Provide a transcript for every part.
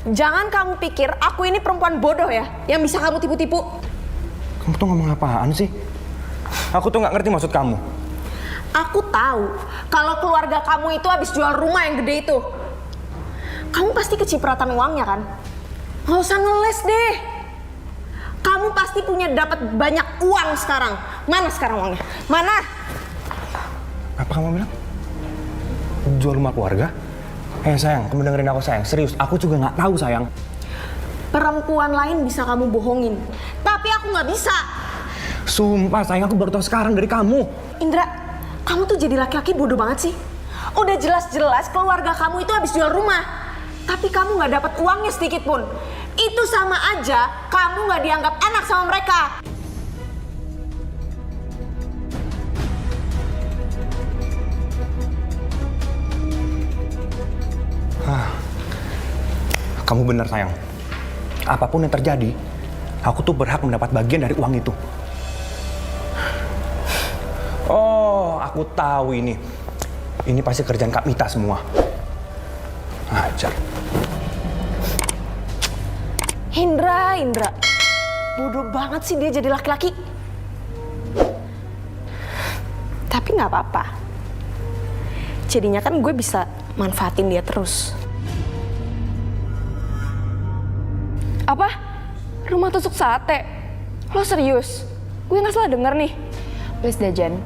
Jangan kamu pikir aku ini perempuan bodoh ya, yang bisa kamu tipu-tipu. Kamu tuh ngomong apaan sih? Aku tuh nggak ngerti maksud kamu. Aku tahu kalau keluarga kamu itu habis jual rumah yang gede itu. Kamu pasti kecipratan uangnya kan? Nggak usah ngeles deh. Kamu pasti punya dapat banyak uang sekarang. Mana sekarang uangnya? Mana? Apa kamu bilang? Jual rumah keluarga? Sayang, kamu dengerin aku sayang. Serius, aku juga nggak tahu sayang. Perempuan lain bisa kamu bohongin, tapi aku nggak bisa. Sumpah sayang, aku baru tahu sekarang dari kamu. Indra, kamu tuh jadi laki-laki bodoh banget sih. Udah jelas-jelas keluarga kamu itu habis jual rumah, tapi kamu nggak dapat uangnya sedikit pun. Itu sama aja kamu nggak dianggap anak sama mereka. Kamu benar sayang. Apapun yang terjadi, aku tuh berhak mendapat bagian dari uang itu. Oh, aku tahu ini. Ini pasti kerjaan Kak Mita semua. Ajar. Indra. Bodoh banget sih dia jadi laki-laki. Tapi nggak apa-apa. Jadinya kan gue bisa manfaatin dia terus. Apa? Rumah tusuk sate? Lo serius? Gue nggak salah denger nih. Please deh Jen,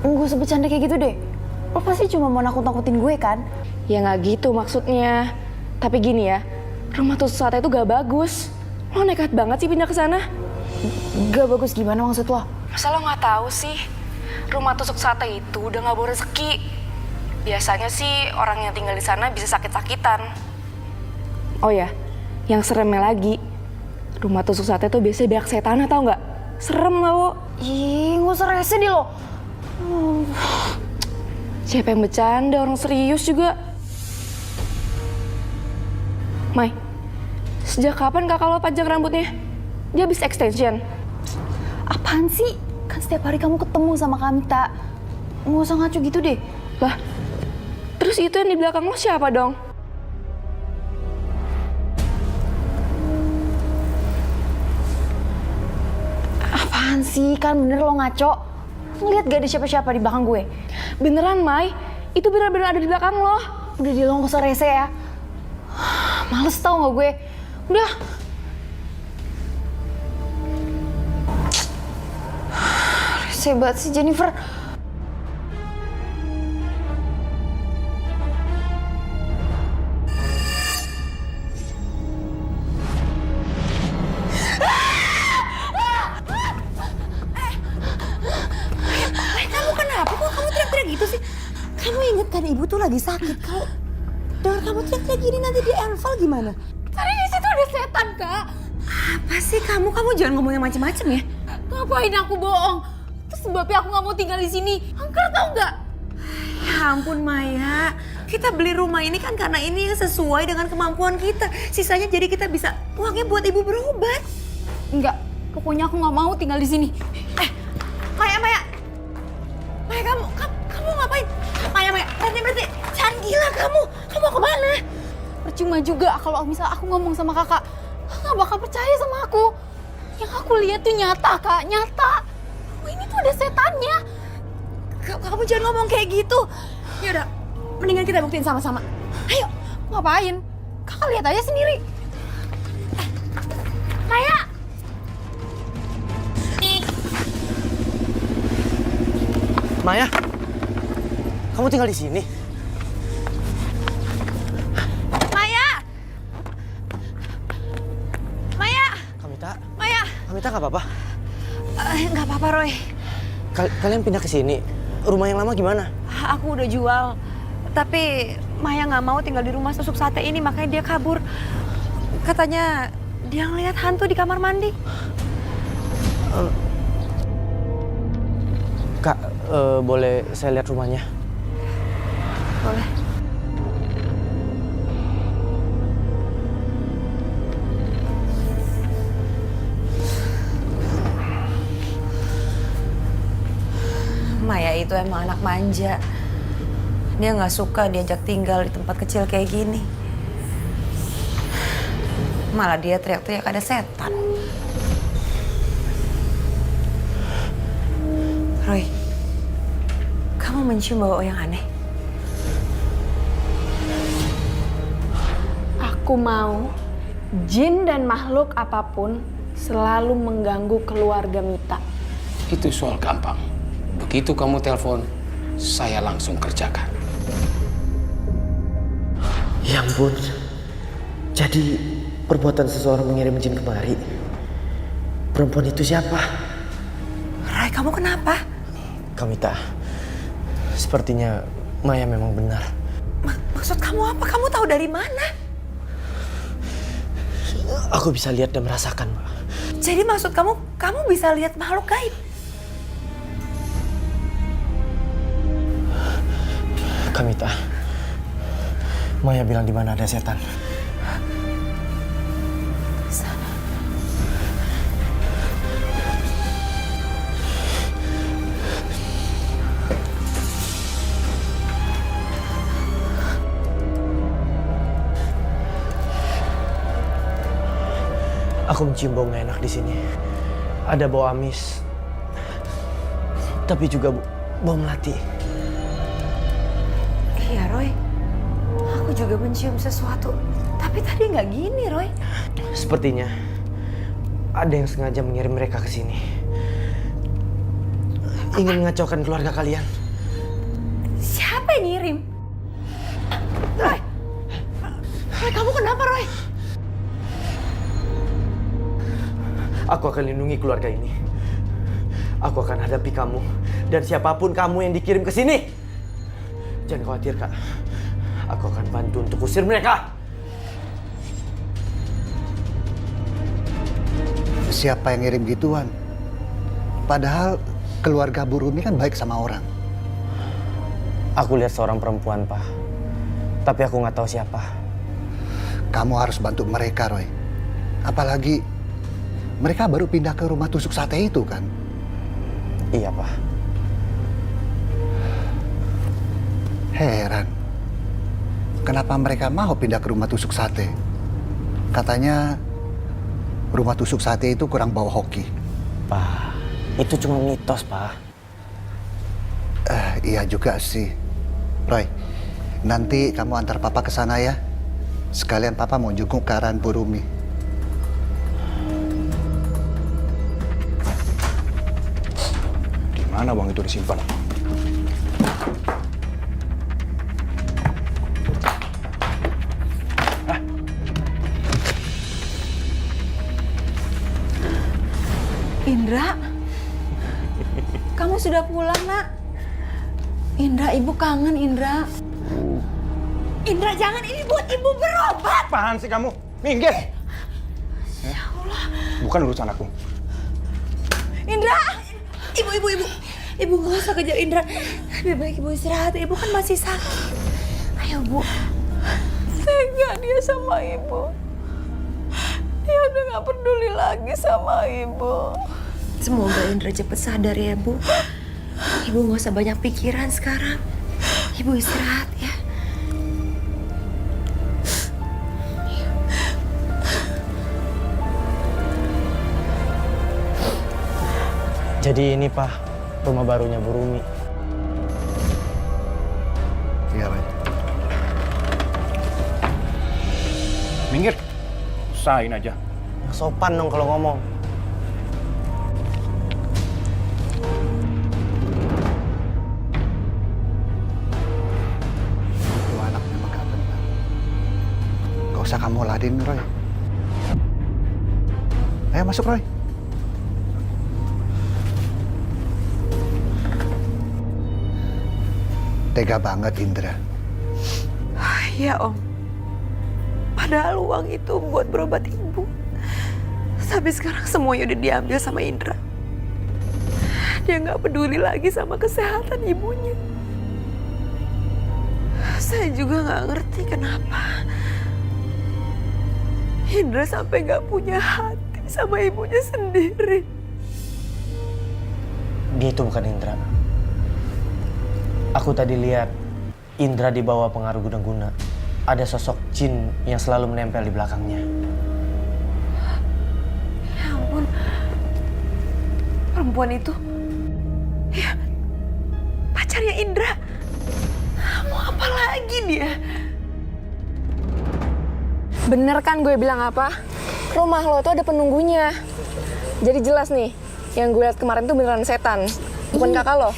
gak usah bercanda kayak gitu deh. Lo pasti cuma mau nakut-nakutin gue kan? Ya nggak gitu maksudnya. Tapi gini ya, rumah tusuk sate itu gak bagus. Lo nekat banget sih pindah ke sana. Gak bagus gimana maksud lo? Masa lo nggak tahu sih? Rumah tusuk sate itu udah nggak bawa rezeki. Biasanya sih orang yang tinggal di sana bisa sakit-sakitan. Oh ya, yang seremnya lagi, rumah tusuk sate tuh biasanya banyak setannya, tau nggak? Serem tau. Ih, gak usah rese deh lo. Siapa yang bercanda, orang serius juga. Mai, sejak kapan kakak lo panjang rambutnya? Dia habis extension. Apaan sih? Kan setiap hari kamu ketemu sama Kamita. Gak usah ngaco gitu deh. Lah, terus itu yang di belakang lo siapa dong? Apaan sih? Kan bener lo ngaco. Ngeliat gak ada siapa-siapa di belakang gue? Beneran, Mai? Itu bener-bener ada di belakang lo. Udah di lo gak usah rese ya. Males tau gak gue? Udah. Rese banget sih Jennifer. Kamu inget kan ibu tuh lagi sakit. Kalau dengar kamu teriak-teriak gini nanti dia Enval gimana? Tadi di situ ada setan, Kak. Apa sih kamu? Kamu jangan ngomong yang macem-macem ya. Ngapain aku bohong? Itu sebabnya aku nggak mau tinggal di sini. Angker tau nggak? Ya ampun Maya, kita beli rumah ini kan karena ini yang sesuai dengan kemampuan kita. Sisanya jadi kita bisa uangnya buat ibu berobat. Enggak, pokoknya aku nggak mau tinggal di sini. Maya, kamu ngapain? Maya, berhenti, jangan gila kamu. Kamu mau kemana? Percuma juga kalau misal aku ngomong sama kakak, nggak bakal percaya sama aku. Yang aku lihat tuh nyata, Kak, nyata. Oh, ini tuh ada setannya. Kamu jangan ngomong kayak gitu. Yaudah, mendingan kita buktiin sama-sama. Ayo. Ngapain? Kakak lihat aja sendiri. Maya! Maya, kamu tinggal di sini? Kamita nggak apa-apa? Nggak apa-apa, Roy. Kalian pindah ke sini. Rumah yang lama gimana? Aku udah jual. Tapi Maya nggak mau tinggal di rumah tusuk sate ini, makanya dia kabur. Katanya dia ngeliat hantu di kamar mandi. Kak, boleh saya lihat rumahnya? Boleh. Maya itu emang anak manja. Dia nggak suka diajak tinggal di tempat kecil kayak gini. Malah dia teriak-teriak ada setan. Roy, kamu mencium bau yang aneh? Aku mau jin dan makhluk apapun selalu mengganggu keluarga Mita. Itu soal gampang. Begitu kamu telepon, saya langsung kerjakan. Ya ampun. Jadi perbuatan seseorang mengirim jin kemari. Perempuan itu siapa? Roy, kamu kenapa? Kamita, sepertinya Maya memang benar. Maksud kamu apa? Kamu tahu dari mana? Aku bisa lihat dan merasakan, Mbak. Jadi maksud kamu bisa lihat makhluk gaib? Kamita, Maya bilang di mana ada setan. Aku mencium bau nggak enak di sini. Ada bau amis, tapi juga bau melati. Iya, Roy. Aku juga mencium sesuatu. Tapi tadi nggak gini, Roy. Sepertinya ada yang sengaja mengirim mereka ke sini. Ingin mengacaukan keluarga kalian. Siapa yang ngirim? Roy! Roy, kamu kenapa, Roy? Aku akan lindungi keluarga ini. Aku akan hadapi kamu dan siapapun kamu yang dikirim ke sini. Jangan khawatir, Kak. Aku akan bantu untuk usir mereka. Siapa yang ngirim gituan? Padahal keluarga Bu Rumi kan baik sama orang. Aku lihat seorang perempuan, Pak. Tapi aku nggak tahu siapa. Kamu harus bantu mereka, Roy. Apalagi mereka baru pindah ke rumah tusuk sate itu kan? Iya, Pak. Heran. Kenapa mereka mau pindah ke rumah tusuk sate? Katanya rumah tusuk sate itu kurang bau hoki. Pak, itu cuma mitos, Pak. Iya juga sih. Roy, nanti kamu antar Papa ke sana ya. Sekalian Papa mau jenguk keadaan Bu Rumi. Di mana uang itu disimpan? Indra, kamu sudah pulang, Nak. Indra, Ibu kangen, Indra. Indra, jangan, ini buat ibu berobat. Apaan sih kamu? Minggir! Ya Allah. Bukan urusan aku. Indra! Ibu nggak usah kejar Indra. Lebih baik ibu istirahat. Ibu kan masih sakit. Ayo, Bu. Tega dia sama Ibu. Dia udah gak peduli lagi sama Ibu. Semoga Indra cepat sadar ya, Bu. Ibu nggak usah banyak pikiran sekarang. Ibu istirahat ya. Jadi ini, Pak, rumah barunya Bu Rumi. Iya, Roy. Minggir. Usahain aja. Sopan dong kalau ngomong. Itu anak memang gak benar. Gak usah kamu ladenin, Roy. Ayo masuk, Roy. Tega banget, Indra. Iya, Om. Padahal uang itu buat berobat ibu. Tapi sekarang semuanya udah diambil sama Indra. Dia nggak peduli lagi sama kesehatan ibunya. Saya juga nggak ngerti kenapa Indra sampai nggak punya hati sama ibunya sendiri. Dia itu bukan Indra. Aku tadi lihat Indra di bawah pengaruh guna-guna. Ada sosok jin yang selalu menempel di belakangnya. perempuan itu? Ya, pacarnya Indra. Mau apa lagi dia? Bener kan gue bilang apa? Rumah lo tuh ada penunggunya. Jadi jelas nih, yang gue liat kemarin tuh beneran setan. Bukan kakak lo.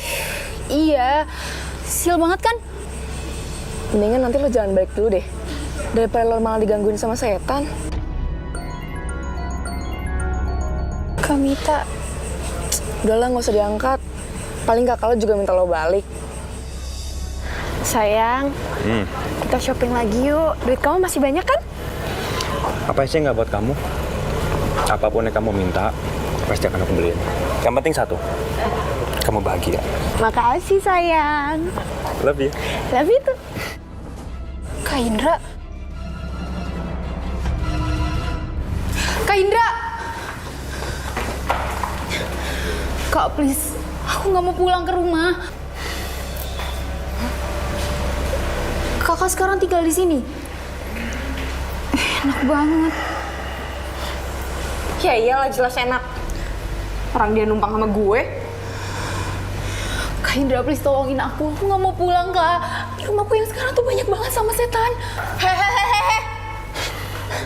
Iya, sial banget kan? Mendingan nanti lo jalan balik dulu deh. Daripada lo malah digangguin sama setan. Kak Mita, Udahlah nggak usah diangkat. Paling kakak lo juga minta lo balik. sayang, kita shopping lagi yuk. Duit kamu masih banyak kan? Apa sih nggak buat kamu? Apapun yang kamu minta, pasti akan aku beliin. Yang penting satu, kamu bahagia. Makasih sayang. Love you. Love you tuh. Kak Indra. Kak Indra. Kak, please. Aku nggak mau pulang ke rumah. Kakak sekarang tinggal di sini. Enak banget. Ya iyalah jelas enak. Orang dia numpang sama gue. Kak Indra, please tolongin aku. Aku nggak mau pulang, Kak. Di rumahku yang sekarang tuh banyak banget sama setan. Hehehehe.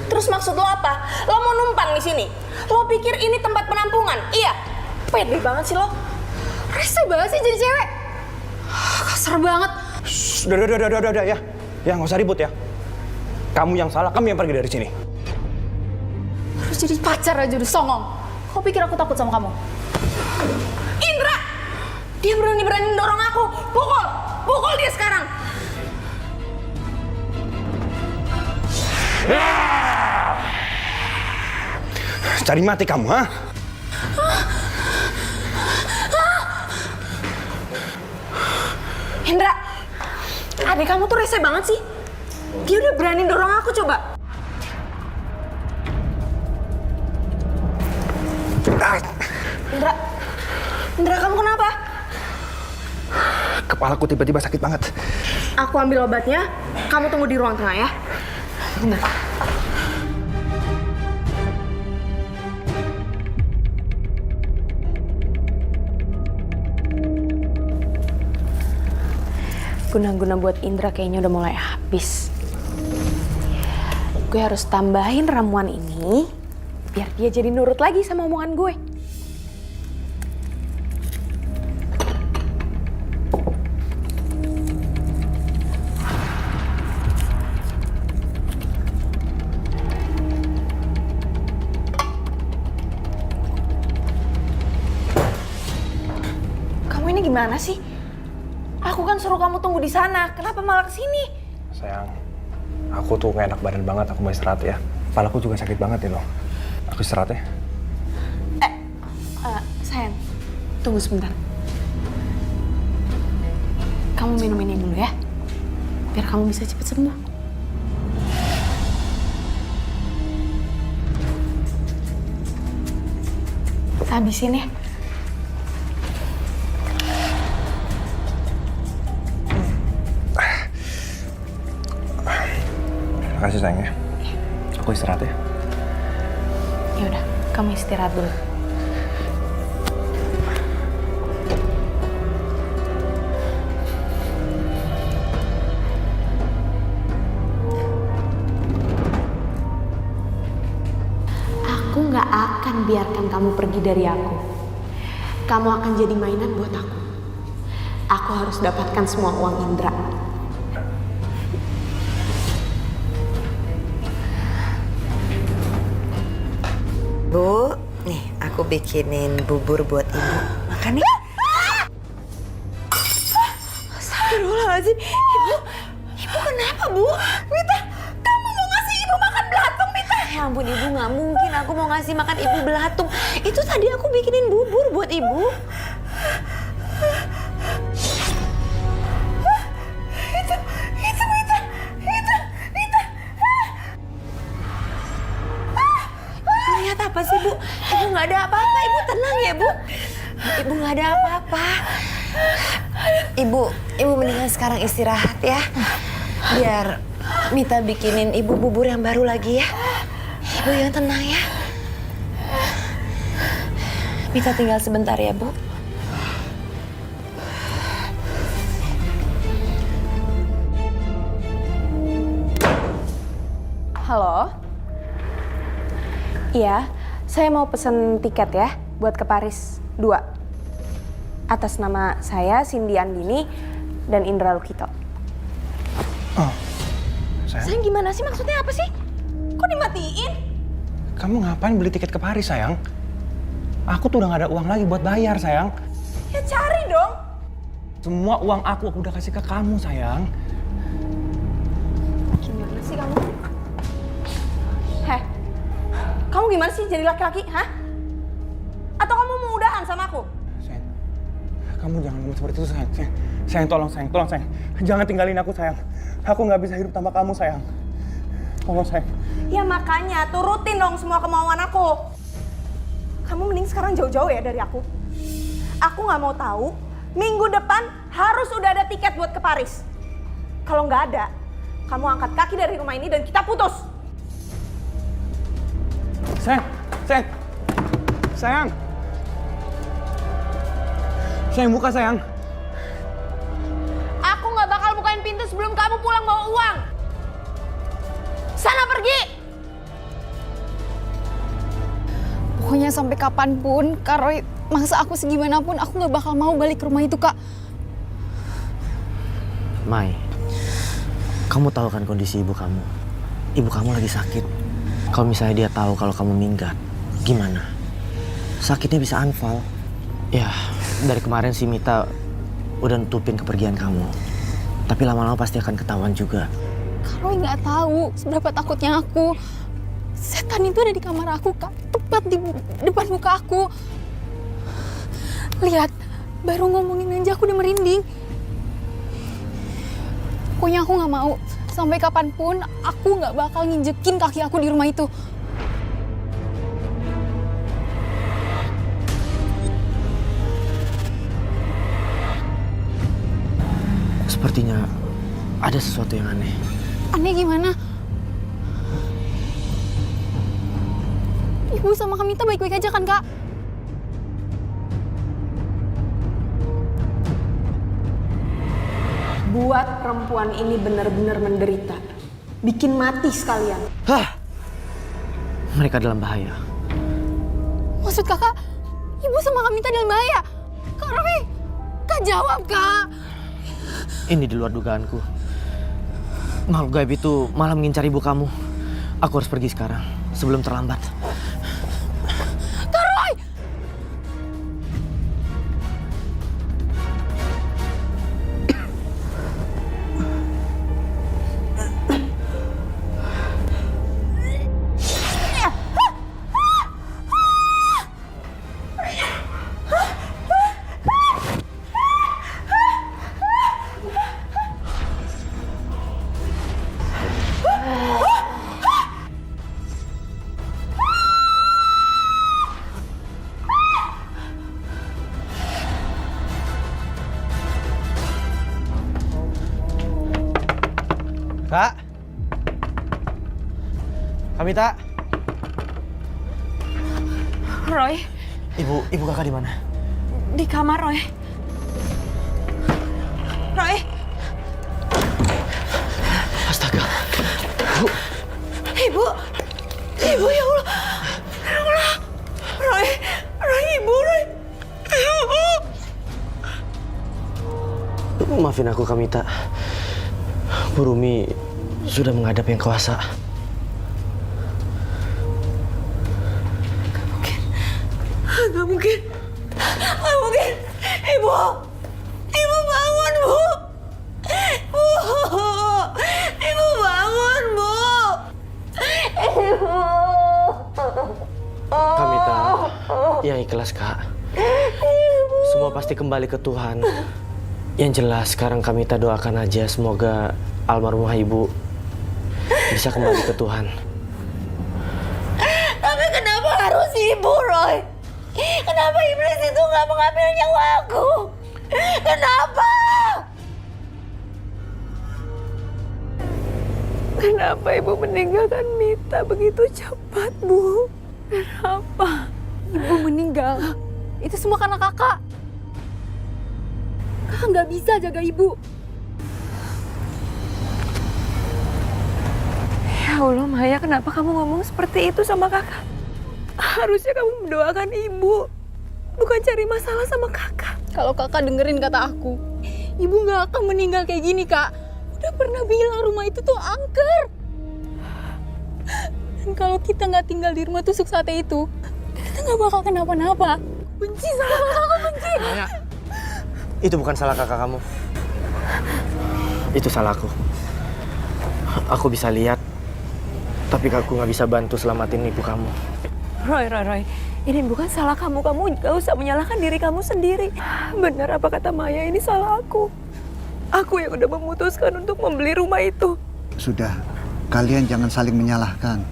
Terus maksud lo apa? Lo mau numpang di sini? Lo pikir ini tempat penampungan? Iya. Pede banget sih lo. Rese banget sih jadi cewek. Kasar banget. Shh, udah ya. Ya nggak usah ribut ya. Kamu yang salah, kamu yang pergi dari sini. Terus jadi pacar aja udah songong. Kau pikir aku takut sama kamu? Indra! Dia berani-berani dorong aku. Pukul! Pukul dia sekarang! Cari mati kamu, ha? Indra! Adik kamu tuh rese banget sih. Dia udah berani dorong aku coba. Indra! Indra, kamu kenapa? Kepalaku tiba-tiba sakit banget. Aku ambil obatnya, kamu tunggu di ruang tengah ya. Bentar. Guna-guna buat Indra kayaknya udah mulai habis. Gue harus tambahin ramuan ini biar dia jadi nurut lagi sama omongan gue. Kamu ini gimana sih? Aku kan suruh kamu tunggu di sana. Kenapa malah kesini? Sayang, aku tuh gak enak badan banget. Aku mau istirahat ya. Kepalaku juga sakit banget ya loh. Aku istirahat ya. Sayang, tunggu sebentar. Kamu minum ini dulu ya. Biar kamu bisa cepet sembuh. Habisin ya. Makasih sayang ya. Aku istirahat ya. Ya udah, kamu istirahat dulu. Aku nggak akan biarkan kamu pergi dari aku. Kamu akan jadi mainan buat aku. Aku harus dapatkan semua uang Indra. Bu, nih aku bikinin bubur buat ibu. Makan nih. Astagfirullahaladzim. Ibu kenapa, Bu? Mita, kamu mau ngasih ibu makan belatung, Mita? Ya ampun, ibu nggak mungkin aku mau ngasih makan ibu belatung. Itu tadi aku bikinin bubur buat ibu. Lihat apa sih, Bu? Ibu nggak ada apa-apa. Ibu tenang ya, Bu. Ibu nggak ada apa-apa. Ibu mendingan sekarang istirahat ya. Biar Mita bikinin ibu bubur yang baru lagi ya. Ibu yang tenang ya. Mita tinggal sebentar ya, Bu. Halo? Iya, saya mau pesen tiket ya buat ke Paris 2. Atas nama saya, Cindy Andini, dan Indra Lukito. Oh, sayang. Sayang gimana sih? Maksudnya apa sih? Kok dimatiin? Kamu ngapain beli tiket ke Paris, sayang? Aku tuh udah gak ada uang lagi buat bayar, sayang. Ya cari dong. Semua uang aku udah kasih ke kamu, sayang. Gimana sih kamu? Heh, kamu gimana sih jadi laki-laki, hah? Atau kamu mau udahan sama aku? Sayang, kamu jangan ngomong seperti itu, sayang. Sayang, tolong, sayang. Jangan tinggalin aku, sayang. Aku nggak bisa hidup tanpa kamu, sayang. Tolong, sayang. Ya makanya turutin dong semua kemauan aku. Kamu mending sekarang jauh-jauh ya dari aku. Aku nggak mau tahu, minggu depan harus udah ada tiket buat ke Paris. Kalau nggak ada, kamu angkat kaki dari rumah ini dan kita putus. Sayang. Sayang, buka, sayang. Aku nggak bakal bukain pintu sebelum kamu pulang bawa uang. Sana pergi! Pokoknya sampai kapanpun, Kak Roy maksa aku segimanapun, aku nggak bakal mau balik ke rumah itu, Kak. Mai, kamu tahu kan kondisi ibu kamu? Ibu kamu lagi sakit. Kalau misalnya dia tahu kalau kamu minggat, gimana? Sakitnya bisa anfal. Ya, dari kemarin si Mita udah nutupin kepergian kamu. Tapi lama-lama pasti akan ketahuan juga. Kak Roy nggak tahu seberapa takutnya aku. Setan itu ada di kamar aku, Kak. Tepat di depan muka aku. Lihat, baru ngomongin aja aku udah merinding. Pokoknya aku nggak mau. Sampai kapanpun, aku nggak bakal nginjekin kaki aku di rumah itu. Sepertinya ada sesuatu yang aneh. Aneh gimana? Ibu sama Kamita baik-baik aja kan, Kak? Buat perempuan ini benar-benar menderita. Bikin mati sekalian. Hah! Mereka dalam bahaya. Maksud kakak, ibu sama Kamita dalam bahaya? Kak Roy, Kak jawab, Kak. Ini di luar dugaanku. Makhluk gaib itu malah mengincar ibu kamu. Aku harus pergi sekarang, sebelum terlambat. Kak Roy! Kak? Kamita? Roy, Ibu kakak di mana? di kamar Roy. Roy, Astaga. Ibu ya Allah. Ya Allah. Roy, Ibu. Maafin aku, Kamita. Bu Rumi sudah menghadap Yang Kuasa. Gak mungkin. Ibu bangun, Bu. Ibu bangun, Bu. Kamita, yang ikhlas, Kak. Semua pasti kembali ke Tuhan. Yang jelas sekarang Kamita doakan aja semoga almarhumah ibu bisa kembali ke Tuhan. Tapi kenapa harus Ibu, Roy? Kenapa iblis itu nggak mengambil nyawa aku? Kenapa? Kenapa Ibu meninggalkan Mita begitu cepat, Bu? Kenapa? Ibu meninggal Itu semua karena kakak. Kakak nggak bisa jaga ibu. Ya Allah, Maya, kenapa kamu ngomong seperti itu sama kakak? Harusnya kamu mendoakan ibu, bukan cari masalah sama kakak. Kalau kakak dengerin kata aku, ibu nggak akan meninggal kayak gini, Kak. Udah pernah bilang rumah itu tuh angker. Dan kalau kita nggak tinggal di rumah tusuk sate itu, kita nggak bakal kenapa-napa. Benci sama kakak, aku benci. Maya, itu bukan salah kakak kamu. Itu salah aku. Aku bisa lihat, tapi aku nggak bisa bantu selamatin ibu kamu. Roy, ini bukan salah kamu. Kamu gak usah menyalahkan diri kamu sendiri. Benar apa kata Maya, ini salah aku. Aku yang udah memutuskan untuk membeli rumah itu. Sudah, kalian jangan saling menyalahkan.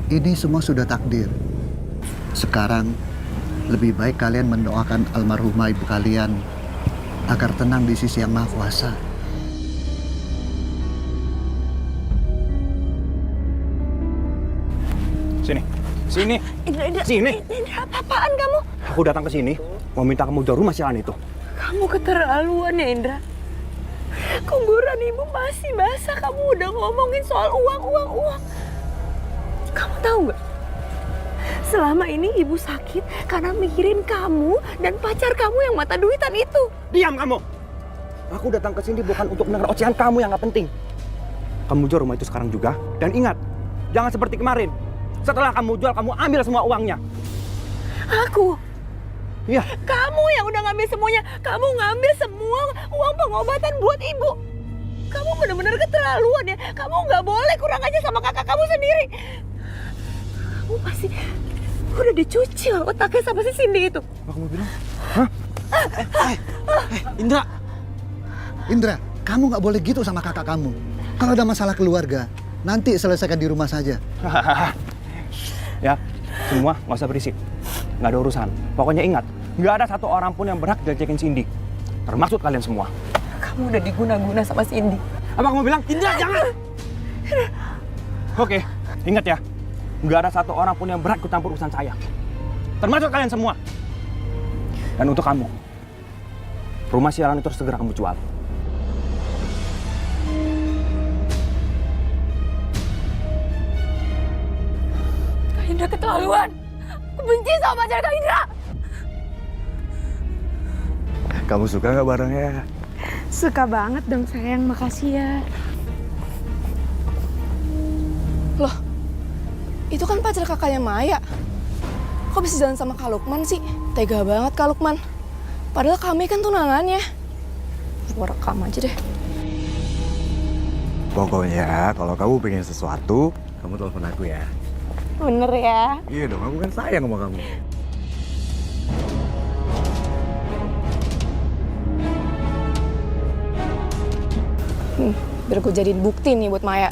Ini semua sudah takdir. Sekarang, lebih baik kalian mendoakan almarhumah ibu kalian agar tenang di sisi Yang Maha Kuasa. Sini. Sini. Ini apa-apaan kamu? Aku datang ke sini mau minta kamu jual rumah sialan itu. Kamu keterlaluan ya, Indra. Kuburan ibu masih basah, kamu udah ngomongin soal uang. Kamu tahu nggak? Selama ini ibu sakit karena mikirin kamu dan pacar kamu yang mata duitan itu. Diam kamu. Aku datang ke sini bukan untuk mendengar ocehan kamu yang nggak penting. Kamu jual rumah itu sekarang juga dan ingat, jangan seperti kemarin. Setelah kamu jual, kamu ambil semua uangnya. Aku? Iya. Kamu yang udah ngambil semuanya. Kamu ngambil semua uang pengobatan buat ibu. Kamu benar-benar keterlaluan ya. Kamu nggak boleh kurang aja sama kakak kamu sendiri. Kamu pasti udah dicuci otaknya sama si Cindy itu. Apa kamu bilang? Hah? Indra, kamu nggak boleh gitu sama kakak kamu. Kalau ada masalah keluarga, nanti selesaikan di rumah saja. Ya, semua nggak usah berisik. Nggak ada urusan. Pokoknya ingat, nggak ada satu orang pun yang berhak diajakin Cindy. Termasuk kalian semua. Kamu udah diguna-guna sama Cindy. Apa kamu bilang? Indra, jangan! Oke, ingat ya. Nggak ada satu orang pun yang berhak ikut campur urusan saya. Termasuk kalian semua. Dan untuk kamu, rumah sialan itu harus segera kamu jual. Kak Indra keterlaluan. Aku benci sama pacar Kak Indra. Kamu suka nggak barangnya? Suka banget dong sayang, makasih ya. Loh, itu kan pacar kakaknya Maya. Kok bisa jalan sama Kak Lukman sih? Tega banget Kak Lukman. Padahal kami kan tunangannya. Gua rekam aja deh. Pokoknya kalau kamu pengen sesuatu, kamu telepon aku ya. Bener ya? Iya dong, aku kan sayang sama kamu. Biar gue jadiin bukti nih buat Maya.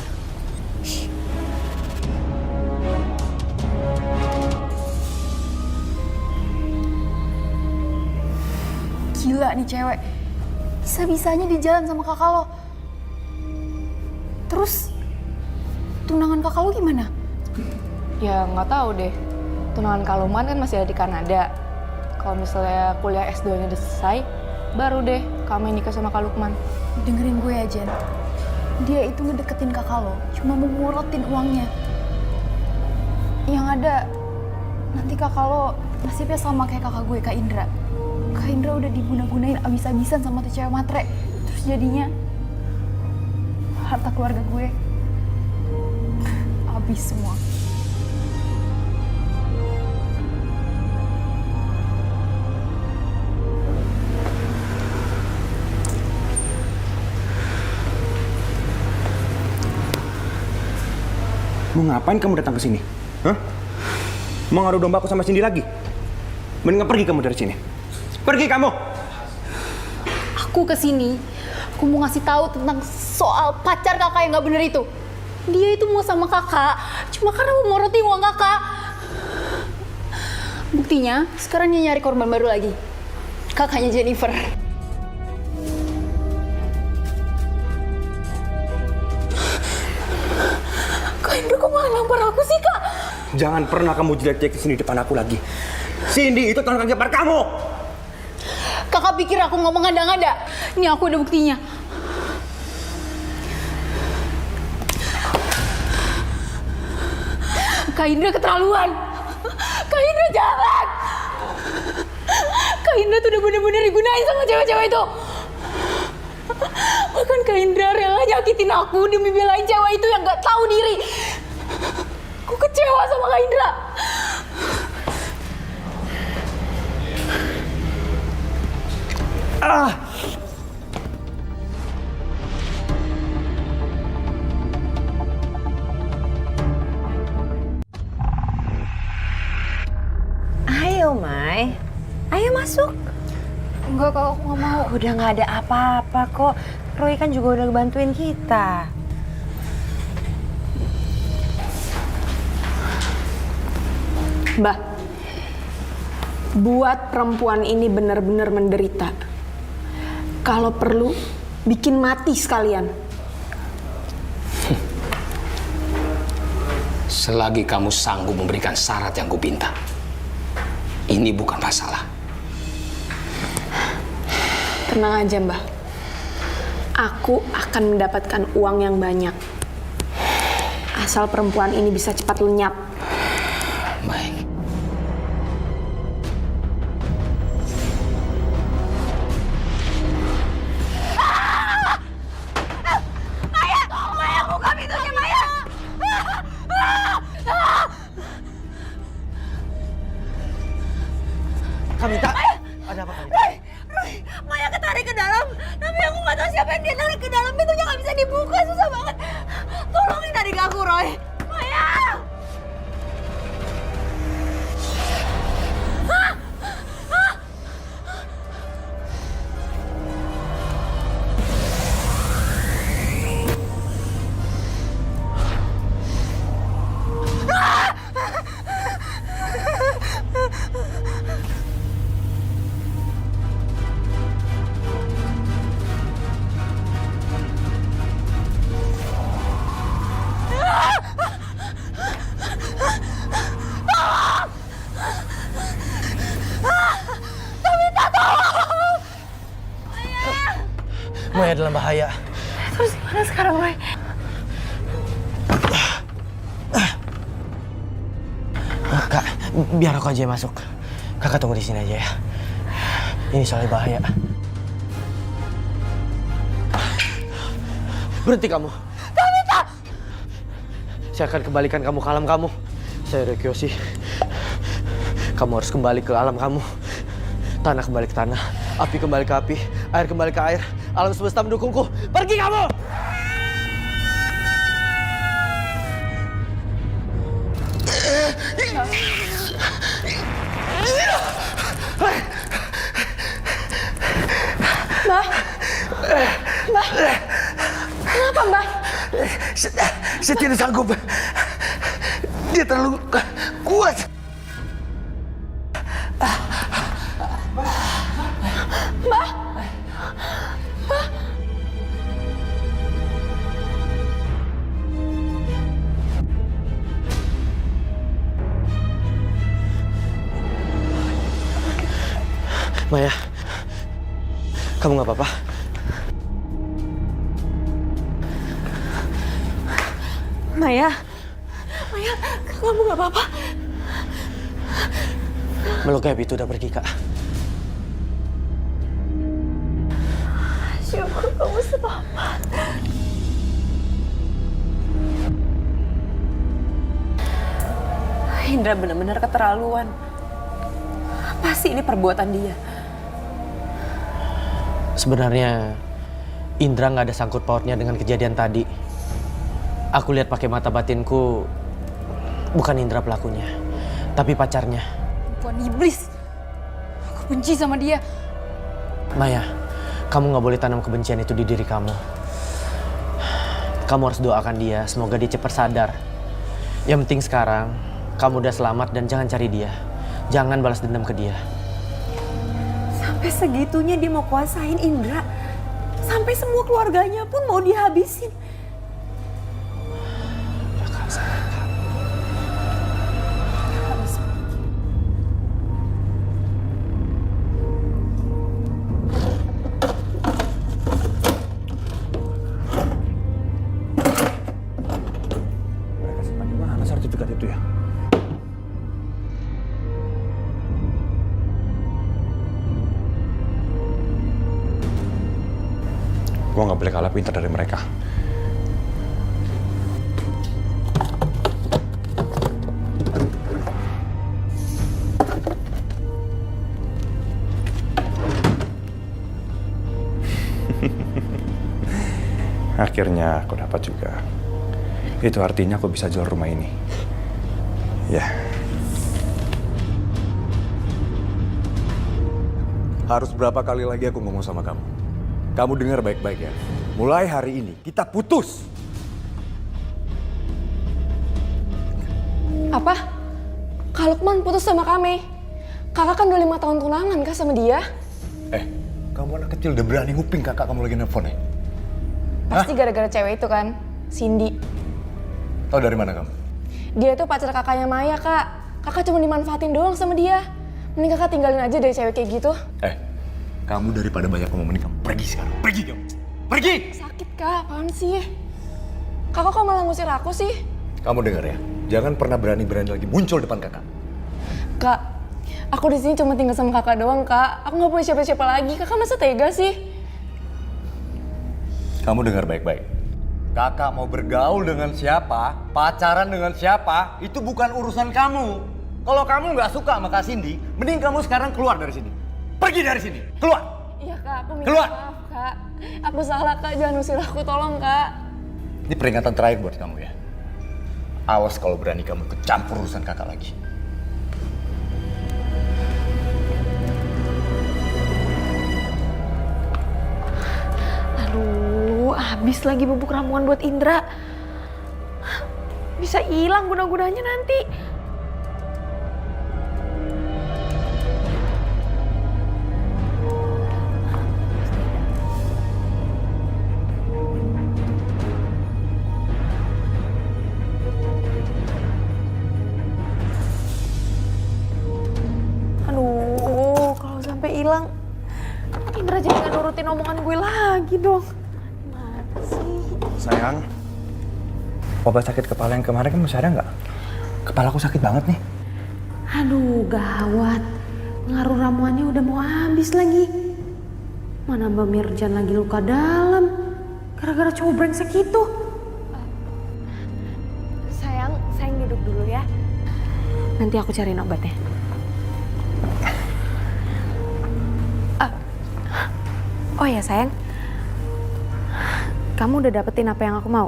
Gila nih cewek. Bisa-bisanya di jalan sama kakak lo. Terus, tunangan kakak lo gimana? Ya nggak tahu deh. Tunangan Kak Lukman kan masih ada di Kanada. Kalau misalnya kuliah S2-nya udah selesai, baru deh kami nikah sama Kak Lukman. Dengerin gue ya, Jen. Dia itu ngedeketin kakak lo, cuma mau morotin uangnya. Yang ada, nanti kakak lo nasibnya sama kayak kakak gue, Kak Indra. Kak Indra udah diguna-gunain abis-abisan sama tuh cewek matre. Terus jadinya, harta keluarga gue habis semua. Mau ngapain kamu datang ke sini? Hah? Mau ngadu domba aku sama Cindy lagi? Mendingan pergi kamu dari sini. Pergi kamu! Aku kesini, aku mau ngasih tahu tentang soal pacar kakak yang nggak bener itu. Dia itu mau sama kakak, cuma karena mau moroti uang kakak. Buktinya, sekarang dia nyari korban baru lagi. Kakaknya Jennifer. Kak Indra kok malah nampar aku sih, Kak? Jangan pernah kamu jelek-jelek Cindy depan aku lagi. Cindy itu teman kerja kamu. Kakak pikir aku ngomong ngada-ngada? Ini aku ada buktinya. Kak Indra keterlaluan. Kak Indra jahat. Kak Indra tuh udah bener-bener digunain sama cewek-cewek itu. Bahkan Kak Indra rela nyakitin aku demi belain cewek itu yang gak tahu diri. Aku kecewa sama Kak Indra. Ayo, Mai. Ayo masuk. Enggak, Kak, aku gak mau. Udah nggak ada apa-apa kok. Roy kan juga udah bantuin kita. Mbah, buat perempuan ini benar-benar menderita. Kalau perlu, bikin mati sekalian. Selagi kamu sanggup memberikan syarat yang kupinta, ini bukan masalah. Tenang aja, Mbah. Aku akan mendapatkan uang yang banyak. Asal perempuan ini bisa cepat lenyap. Baik. Kamita, ada apa Kamita? Roy, Maya ketarik ke dalam. Tapi aku nggak tahu siapa yang dia tarik ke dalam. Pintunya nggak bisa dibuka, susah banget. Tolongin adik aku, Roy. Maya! Maya dalam bahaya. Terus gimana sekarang, Roy? Kak, biar aku aja yang masuk. Kakak tunggu di sini aja ya. Ini soalnya bahaya. Berhenti kamu. Kamita! Saya akan kembalikan kamu ke alam kamu. Saya Rekiyoshi. Kamu harus kembali ke alam kamu. Tanah kembali ke tanah, api kembali ke api, air kembali ke air. Alam semesta mendukungku. Pergi kamu! Mbah? Mbah? Kenapa, Mbah? Saya tidak sanggup. Dia terlalu kuat. Maya, kamu nggak apa-apa? Maya, kamu nggak apa-apa? Meluk Happy itu udah pergi, Kak. Syukur kamu selamat. Indra benar-benar keterlaluan. Apa sih ini perbuatan dia? Sebenarnya Indra nggak ada sangkut pautnya dengan kejadian tadi. Aku lihat pakai mata batinku, bukan Indra pelakunya, tapi pacarnya. Perempuan iblis. Aku benci sama dia. Maya, kamu nggak boleh tanam kebencian itu di diri kamu. Kamu harus doakan dia, semoga dia cepat sadar. Yang penting sekarang, kamu udah selamat dan jangan cari dia. Jangan balas dendam ke dia. Sampai segitunya dia mau kuasain Indra. Sampai semua keluarganya pun mau dihabisin. Kamu nggak boleh kalah pintar dari mereka. Akhirnya aku dapat juga. Itu artinya aku bisa jual rumah ini. Ya. Harus berapa kali lagi aku ngomong sama kamu? Kamu dengar baik-baik ya. Mulai hari ini kita putus. Apa? Kak Lukman putus sama kami. Kakak kan udah 5 tahun tunangan kak sama dia. Kamu anak kecil udah berani nguping kakak kamu lagi nelfon ya? Pasti gara-gara cewek itu kan, Cindy. Tahu dari mana kamu? Dia tuh pacar kakaknya Maya kak. Kakak cuma dimanfaatin doang sama dia. Mending kakak tinggalin aja dari cewek kayak gitu. Kamu daripada banyak ngomong, mending kamu pergi sekarang. Pergi kamu. Pergi! Sakit kak, apaan sih? Kakak kok malah ngusir aku sih? Kamu dengar ya, jangan pernah berani-berani lagi muncul depan kakak. Kak, aku di sini cuma tinggal sama kakak doang kak. Aku nggak punya siapa-siapa lagi. Kakak masa tega sih? Kamu dengar baik-baik. Kakak mau bergaul dengan siapa, pacaran dengan siapa, itu bukan urusan kamu. Kalau kamu nggak suka sama Kak Cindy, mending kamu sekarang keluar dari sini. Pergi dari sini, keluar! Iya kak, aku minta Keluar! maaf kak. Aku salah kak, jangan usir aku, tolong kak. Ini peringatan terakhir buat kamu ya. Awas kalau berani kamu kecampur urusan kakak lagi. Aduh, habis lagi bubuk ramuan buat Indra. Bisa hilang guna-gunanya nanti. Aduh, kalau sampai hilang, Indra jadi nggak nurutin omongan gue lagi dong. Gimana sih? Sayang, obat sakit kepala yang kemarin kan masih ada nggak? Kepala aku sakit banget nih. Aduh, gawat. Pengaruh ramuannya udah mau habis lagi. Mana Mbak Mirjan lagi luka dalam. Gara-gara cowok brengsek itu. Sayang duduk dulu ya. Nanti aku cariin obatnya. Oh ya sayang, kamu udah dapetin apa yang aku mau?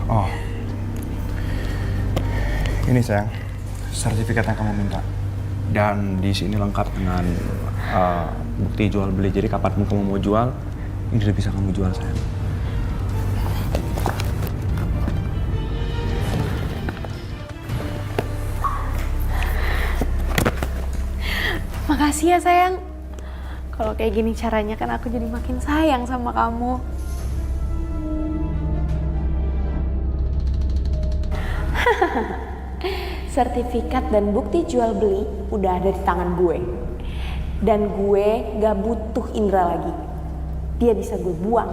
Oh, ini sayang, sertifikat yang kamu minta. Dan di sini lengkap dengan bukti jual beli. Jadi kapanpun kamu mau jual, ini udah bisa kamu jual sayang. Makasih ya sayang. Kalau kayak gini caranya kan aku jadi makin sayang sama kamu. Sertifikat dan bukti jual beli udah ada di tangan gue. Dan gue gak butuh Indra lagi. Dia bisa gue buang.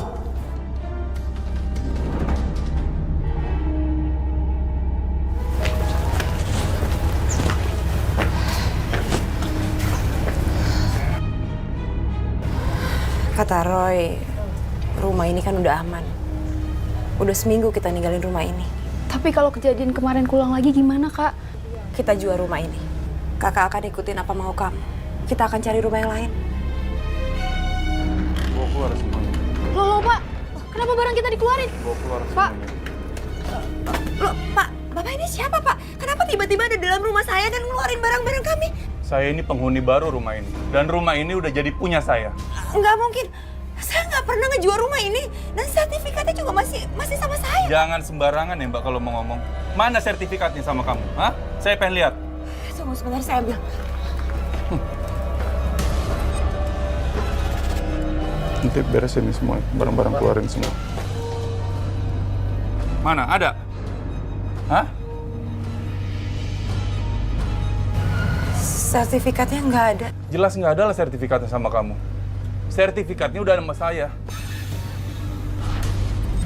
Kata Roy, rumah ini kan udah aman. Udah seminggu kita ninggalin rumah ini. Tapi kalau kejadian kemarin kulang lagi gimana kak? Kita jual rumah ini. Kakak akan ikutin apa mau kamu. Kita akan cari rumah yang lain. Bawa keluar semuanya. Loh pak, kenapa barang kita dikeluarin? Bawa keluar Pak. semuanya. Loh, Pak, Bapak ini siapa, Pak? Kenapa tiba-tiba ada dalam rumah saya dan ngeluarin barang-barang kami? Saya ini penghuni baru rumah ini. Dan rumah ini udah jadi punya saya. Nggak mungkin. Saya nggak pernah ngejual rumah ini. Dan sertifikatnya juga masih sama saya. Jangan sembarangan ya Mbak kalau mau ngomong. Mana sertifikatnya sama kamu? Hah? Saya pengen lihat. Tunggu sebentar, saya ambil. Nanti beresin nih semua, barang-barang keluarin semua. Mana? Ada? Hah? Sertifikatnya nggak ada. Jelas nggak ada lah sertifikatnya sama kamu. Sertifikatnya udah ada sama saya.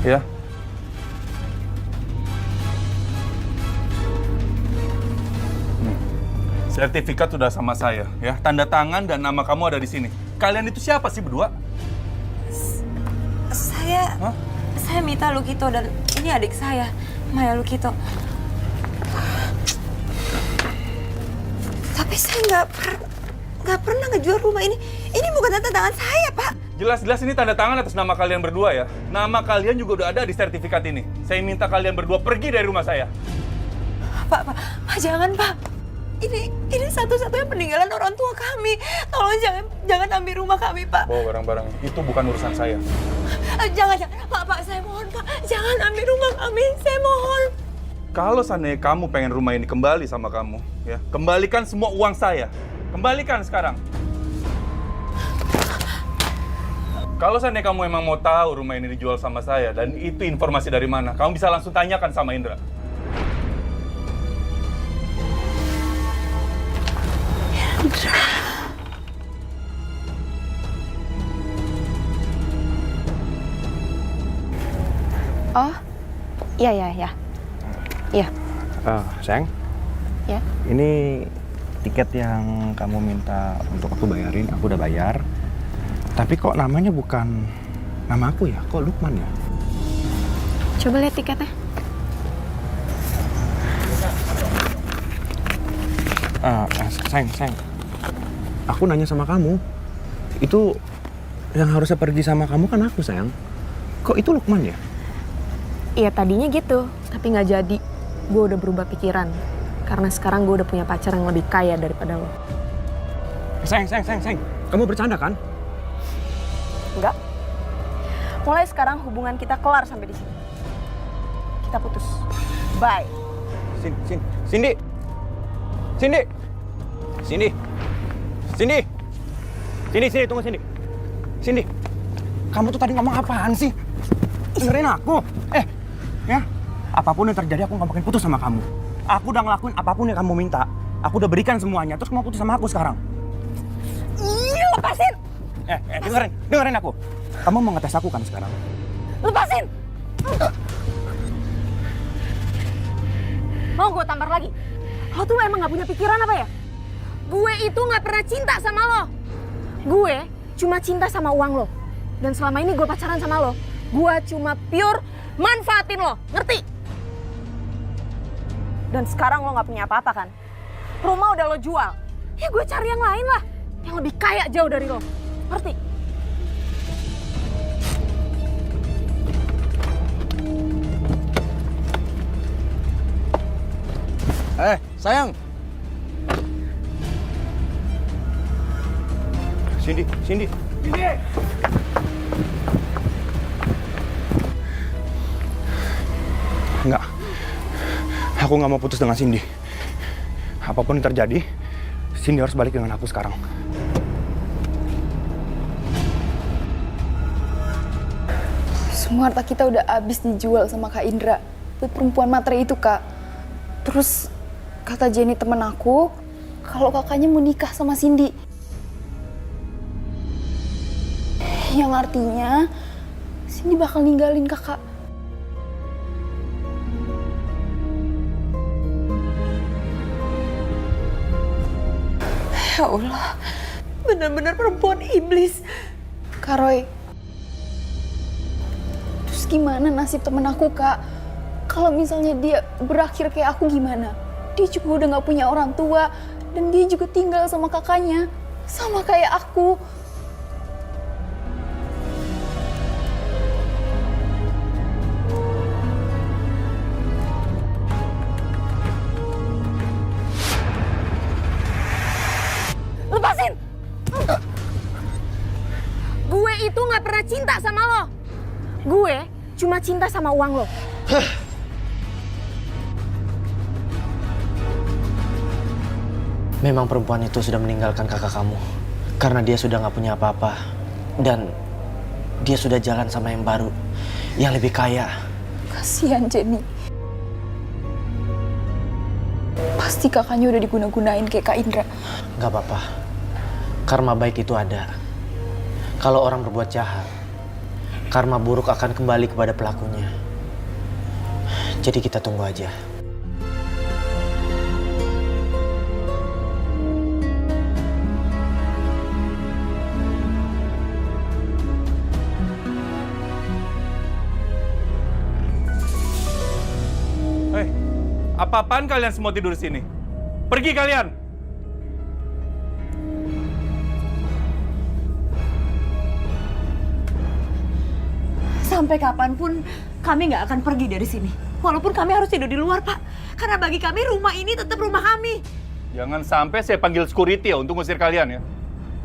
Ya? Sertifikat sudah sama saya, ya. Tanda tangan dan nama kamu ada di sini. Kalian itu siapa sih berdua? Saya Mita Lukito dan ini adik saya, Maya Lukito. Tapi saya nggak pernah ngejual rumah ini. Ini bukan tanda tangan saya, Pak. Jelas-jelas ini tanda tangan atas nama kalian berdua ya. Nama kalian juga udah ada di sertifikat ini. Saya minta kalian berdua pergi dari rumah saya. Pak, jangan, Pak. Ini satu-satunya peninggalan orang tua kami. Tolong jangan ambil rumah kami, Pak. Bawa barang-barang itu bukan urusan saya. Jangan, Pak, saya mohon, Pak. Jangan ambil rumah kami, saya mohon. Kalau seandainya kamu pengen rumah ini kembali sama kamu, ya, kembalikan semua uang saya. Kembalikan sekarang. Kalau seandainya kamu emang mau tahu rumah ini dijual sama saya dan itu informasi dari mana, kamu bisa langsung tanyakan sama Indra. Oh, iya. Sayang. Ya. Ini tiket yang kamu minta untuk aku bayarin, aku udah bayar. Tapi kok namanya bukan nama aku ya? Kok Lukman ya? Coba lihat tiketnya. Sayang. Aku nanya sama kamu. Itu yang harusnya pergi sama kamu kan aku, sayang. Kok itu Lukman ya? Iya tadinya gitu, tapi nggak jadi. Gue udah berubah pikiran. Karena sekarang gue udah punya pacar yang lebih kaya daripada lo. Sayang. Kamu bercanda kan? Enggak. Mulai sekarang hubungan kita kelar sampai di sini. Kita putus. Bye. Sini, tunggu sini. Cindy, kamu tuh tadi ngomong apaan sih? Dengerin aku. Ya, apapun yang terjadi aku nggak mungkin putus sama kamu. Aku udah ngelakuin apapun yang kamu minta. Aku udah berikan semuanya, terus kamu putus sama aku sekarang. Iya, lepasin! Dengerin aku. Kamu mau ngetes aku kan sekarang? Lepasin! Mau gue tampar lagi? Lo tuh emang gak punya pikiran apa ya? Gue itu gak pernah cinta sama lo. Gue cuma cinta sama uang lo. Dan selama ini gue pacaran sama lo. Gue cuma pure manfaatin lo, ngerti? Dan sekarang lo gak punya apa-apa kan? Rumah udah lo jual. Ya gue cari yang lain lah. Yang lebih kaya jauh dari lo. Ngerti? Sayang. Cindy. Enggak. Aku nggak mau putus dengan Cindy. Apapun yang terjadi, Cindy harus balik dengan aku sekarang. Semua harta kita udah habis dijual sama Kak Indra buat perempuan matre itu, Kak. Terus kata Jenny temen aku kalau kakaknya mau nikah sama Cindy. Yang artinya Cindy bakal ninggalin kakak. Ya Allah, benar-benar perempuan iblis. Kak Roy, terus gimana nasib temen aku, Kak? Kalau misalnya dia berakhir kayak aku gimana? Dia juga udah gak punya orang tua, dan dia juga tinggal sama kakaknya, sama kayak aku. Lepasin! Gue itu gak pernah cinta sama lo. Gue cuma cinta sama uang lo. Memang perempuan itu sudah meninggalkan kakak kamu. Karena dia sudah gak punya apa-apa. Dan dia sudah jalan sama yang baru. Yang lebih kaya. Kasihan Jenny. Pasti kakaknya udah diguna-gunain kayak Kak Indra. Gak apa-apa. Karma baik itu ada. Kalau orang berbuat jahat, karma buruk akan kembali kepada pelakunya. Jadi kita tunggu aja. apa-apaan kalian semua tidur di sini? Pergi kalian! Sampai kapanpun kami nggak akan pergi dari sini. Walaupun kami harus tidur di luar, Pak. Karena bagi kami rumah ini tetap rumah kami. Jangan sampai saya panggil security ya untuk ngusir kalian ya.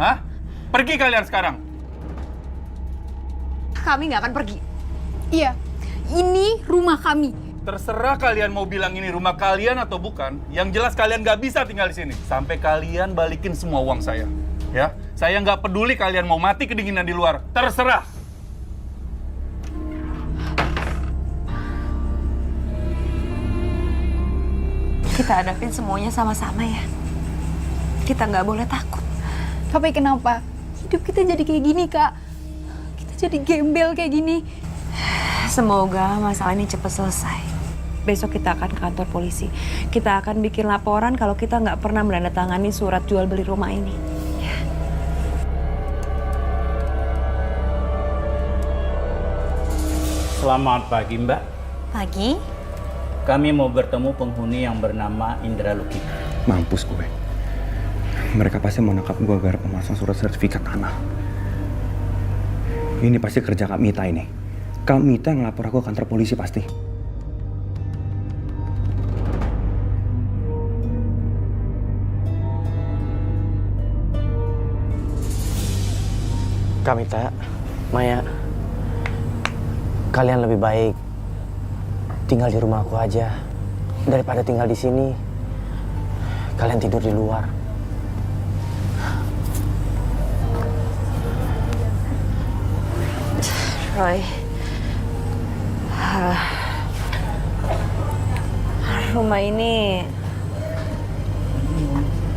Hah? Pergi kalian sekarang. Kami nggak akan pergi. Iya, ini rumah kami. Terserah kalian mau bilang ini rumah kalian atau bukan. Yang jelas kalian nggak bisa tinggal di sini. Sampai kalian balikin semua uang saya. Ya, saya nggak peduli kalian mau mati kedinginan di luar. Terserah. Kita hadapin semuanya sama-sama ya. Kita nggak boleh takut. Tapi kenapa? Hidup kita jadi kayak gini, Kak. Kita jadi gembel kayak gini. Semoga masalah ini cepat selesai. Besok kita akan ke kantor polisi. Kita akan bikin laporan kalau kita nggak pernah menandatangani surat jual beli rumah ini. Selamat pagi, Mbak. Pagi. Kami mau bertemu penghuni yang bernama Indra Luki. Mampus gue. Mereka pasti mau nangkap gue gara pemasang surat sertifikat tanah. Ini pasti kerja Kak Mita ini. Kak Mita yang ngelapor aku ke kantor polisi pasti. Kak Mita, Maya, kalian lebih baik tinggal di rumah aku aja daripada tinggal di sini. Kalian tidur di luar. Roy, rumah ini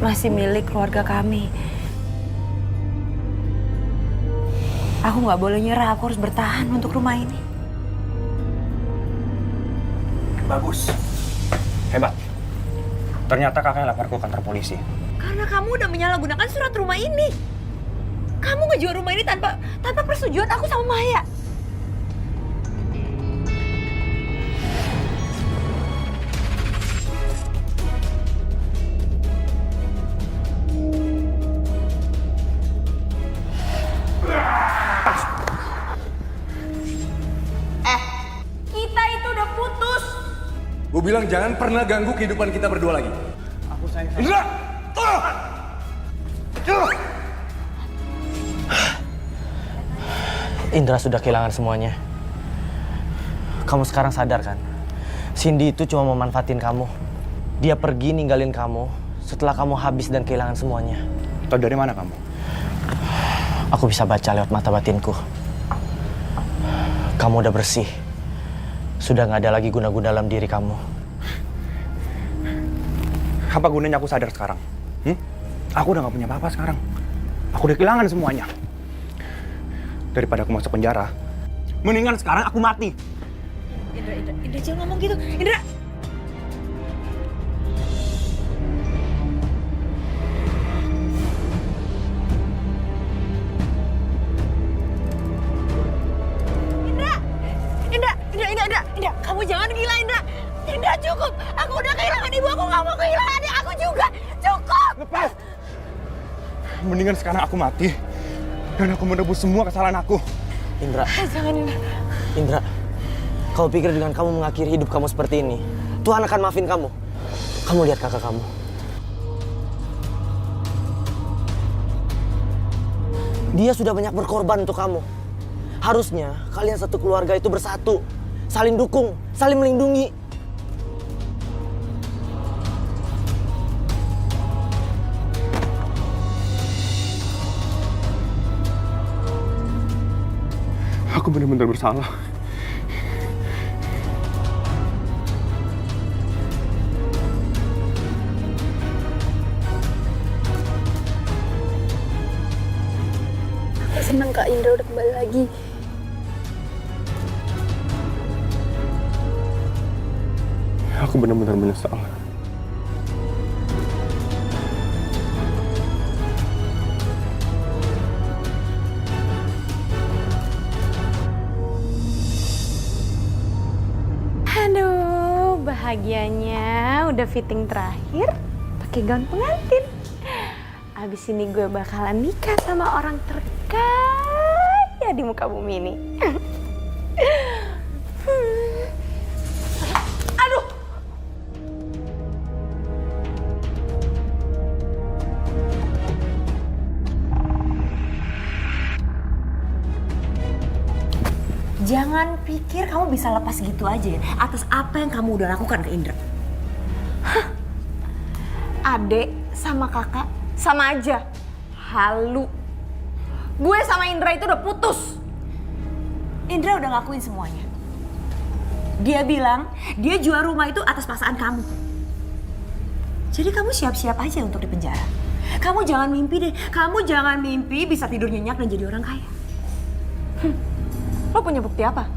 masih milik keluarga kami. Aku nggak boleh nyerah, aku harus bertahan untuk rumah ini. Bagus. Hebat. Ternyata kakaknya lapor ke kantor polisi. Karena kamu udah menyalahgunakan surat rumah ini. Kamu ngejual rumah ini tanpa persetujuan aku sama Maya. Kita itu udah putus. Gue bilang jangan pernah ganggu kehidupan kita berdua lagi. Aku sayang. Indra! Indra sudah kehilangan semuanya. Kamu sekarang sadar kan? Cindy itu cuma memanfaatin kamu. Dia pergi ninggalin kamu setelah kamu habis dan kehilangan semuanya. Tahu dari mana kamu? Aku bisa baca lewat mata batinku. Kamu udah bersih. Sudah nggak ada lagi guna-guna dalam diri kamu. Apa gunanya aku sadar sekarang? Aku udah gak punya apa-apa sekarang. Aku udah kehilangan semuanya. Daripada aku masuk penjara, mendingan sekarang aku mati. Indra jangan ngomong gitu. Indra! Indra, kamu jangan gila, Indra. Indra, cukup. Aku udah kehilangan ibu, aku gak mau kehilangan adik aku juga. Cukup. Lepas. Mendingan sekarang aku mati dan aku menebus semua kesalahan aku. Indra. Jangan, Indra. Indra, kau pikir dengan kamu mengakhiri hidup kamu seperti ini, Tuhan akan maafin kamu? Kamu lihat kakak kamu. Dia sudah banyak berkorban untuk kamu. Harusnya kalian satu keluarga itu bersatu, saling dukung, saling melindungi. Aku benar-benar bersalah. Senang Kak Indra udah kembali lagi. Aku benar-benar menyesal. Aduh, bahagianya udah fitting terakhir, pakai gaun pengantin. Abis ini gue bakalan nikah sama orang terkaya di muka bumi ini. Aduh! Jangan pikir kamu bisa lepas gitu aja ya atas apa yang kamu udah lakukan ke Indra. Adek sama kakak sama aja. Halu. Gue sama Indra itu udah putus. Indra udah ngakuin semuanya. Dia bilang dia jual rumah itu atas paksaan kamu. Jadi kamu siap-siap aja untuk dipenjara. Kamu jangan mimpi deh. Kamu jangan mimpi bisa tidur nyenyak dan jadi orang kaya. Lo punya bukti apa?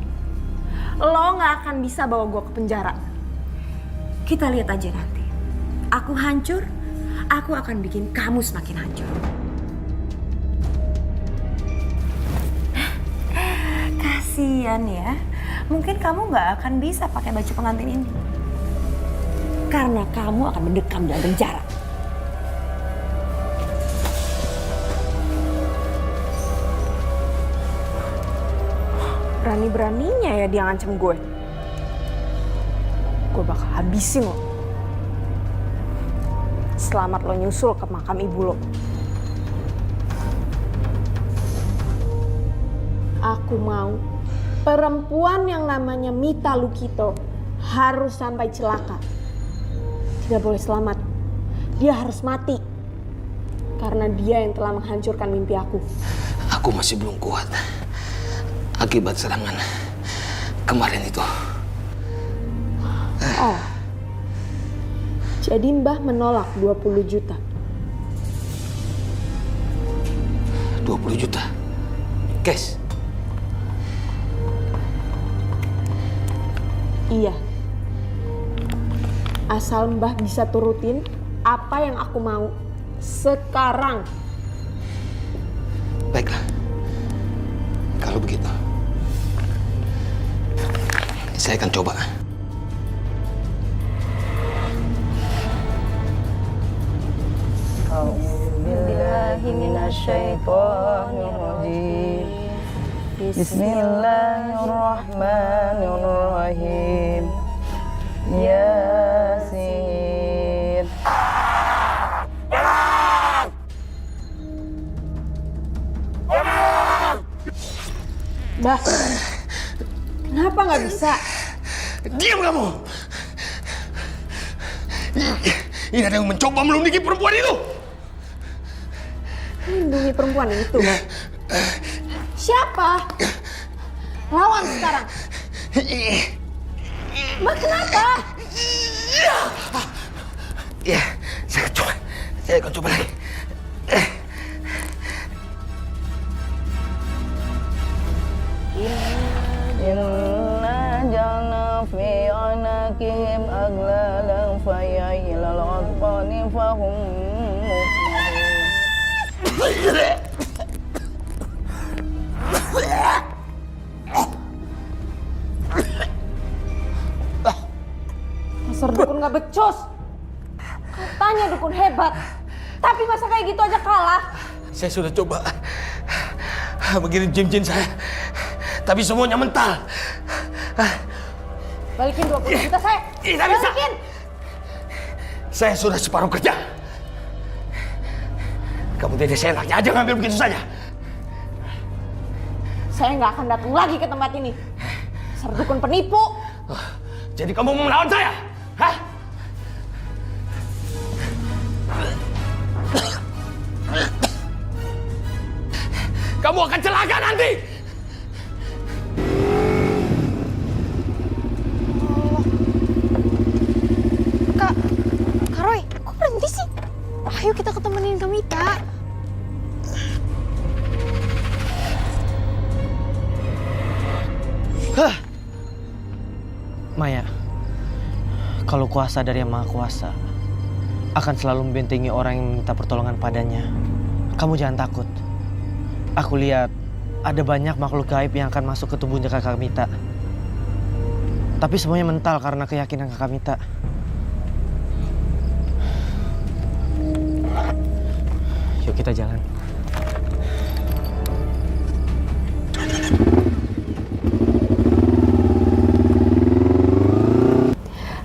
Lo gak akan bisa bawa gue ke penjara. Kita lihat aja nanti. Aku hancur, aku akan bikin kamu semakin hancur. Kasian ya. Mungkin kamu gak akan bisa pakai baju pengantin ini. Karena kamu akan mendekam dalam penjara. Berani-beraninya ya dia ngancem gue. Gue bakal habisin lo. Selamat lo nyusul ke makam ibu lo. Aku mau perempuan yang namanya Mita Lukito harus sampai celaka. Tidak boleh selamat. Dia harus mati. Karena dia yang telah menghancurkan mimpi aku. Aku masih belum kuat akibat serangan kemarin itu. Oh, jadi Mbah menolak 20 juta. 20 juta? Cash? Iya. Asal Mbah bisa turutin apa yang aku mau sekarang. Baiklah. Kalau begitu, saya akan coba. Bismillahirrahmanirrahim. Yasin. Mbah, kenapa nggak bisa? Diam kamu! Ini ada yang mencoba melindungi perempuan itu! Melindungi perempuan itu? Siapa? Lawan sekarang! Mbah, kenapa? Ya, saya akan coba lagi. Inna jalna fi anakihim aglalan faya ilal adqani fahum Dasar dukun nggak becus. Katanya dukun hebat. Tapi masa kayak gitu aja kalah? Saya sudah coba mengirim jin-jin saya, tapi semuanya mental. Balikin 20 juta saya. Tidak bisa. Balikin. Saya sudah separuh kerja. Kamu tidak seenaknya aja ngambil begitu saja. Saya nggak akan datang lagi ke tempat ini. Dasar dukun penipu. Jadi kamu mau melawan saya? Hah? Kamu akan celaka nanti! Kak Roy, kok berhenti sih? Ayo kita ketemenin ke Mita. Maya, kalau kuasa dari Yang Maha Kuasa akan selalu membentengi orang yang meminta pertolongan padanya. Kamu jangan takut. Aku lihat ada banyak makhluk gaib yang akan masuk ke tubuhnya Kakak Mita. Tapi semuanya mental karena keyakinan Kakak Mita. Yuk kita jalan.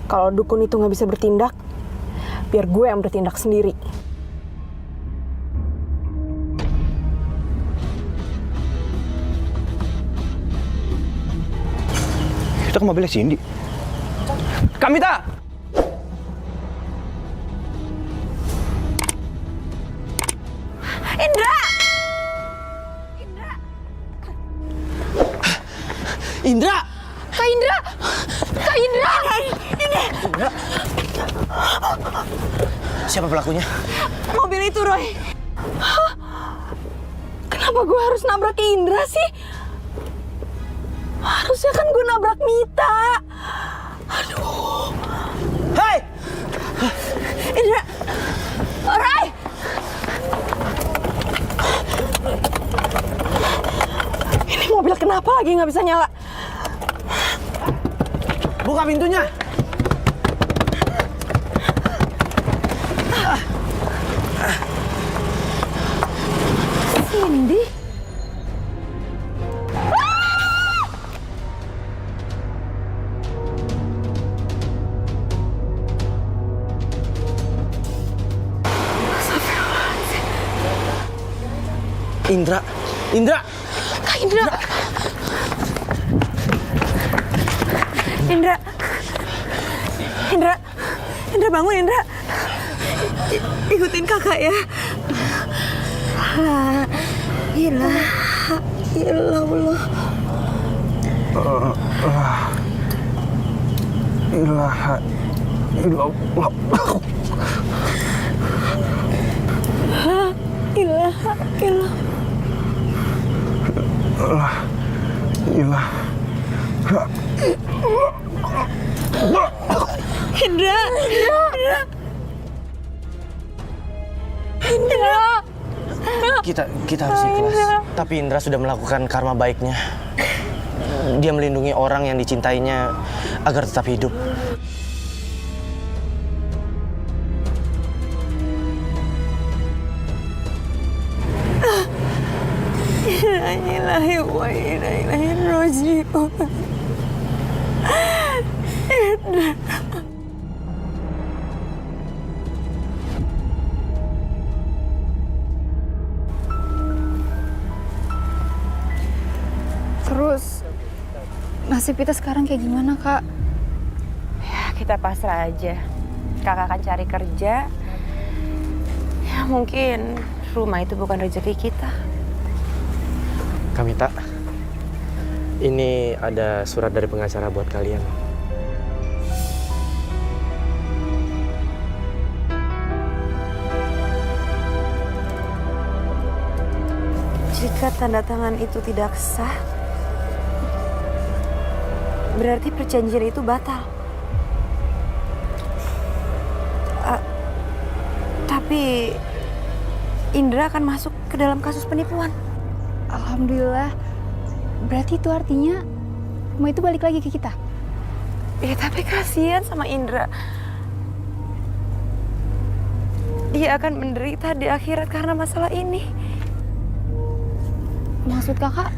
Kalau dukun itu nggak bisa bertindak, biar gue yang bertindak sendiri. Itu ke mobilnya Cindy. Kamita! Indra! Indra! Kak Indra! Kak Indra! Indra! Siapa pelakunya? Mobil itu, Roy. Hah? Kenapa gue harus nabrak Indra sih? Harusnya kan gue nabrak Mita. Aduh. Hei! Indra! Roy! Ini mobil kenapa lagi nggak bisa nyala? Buka pintunya! Cindy? Indra! Indra! Kak Indra! Indra! Indra! Indra bangun, Indra! Ikutin kakak ya. La ilaha illallah. Ilaha illallah. La ilaha illallah. Indra! Indra! Indra! Kita harus ikhlas. Tapi Indra sudah melakukan karma baiknya. Dia melindungi orang yang dicintainya agar tetap hidup. Innalillahi wa inna ilaihi raji'un. Indra. Terus nasib kita sekarang kayak gimana, Kak? Ya, kita pasrah aja. Kakak akan cari kerja. Ya, mungkin rumah itu bukan rezeki kita. Kamita, ini ada surat dari pengacara buat kalian. Jika tanda tangan itu tidak sah, berarti perjanjian itu batal. Tapi Indra akan masuk ke dalam kasus penipuan. Alhamdulillah. Berarti itu artinya rumah itu balik lagi ke kita. Ya tapi kasihan sama Indra. Dia akan menderita di akhirat karena masalah ini. Maksud kakak?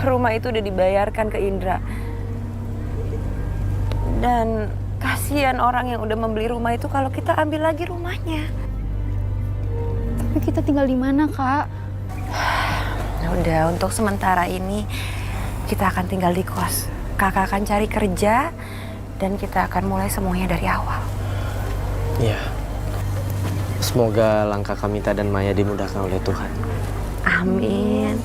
Rumah itu udah dibayarkan ke Indra. Dan kasihan orang yang udah membeli rumah itu kalau kita ambil lagi rumahnya. Tapi kita tinggal di mana, Kak? Udah, untuk sementara ini kita akan tinggal di kos. Kakak akan cari kerja dan kita akan mulai semuanya dari awal. Iya. Semoga langkah Kamita dan Maya dimudahkan oleh Tuhan. Amin.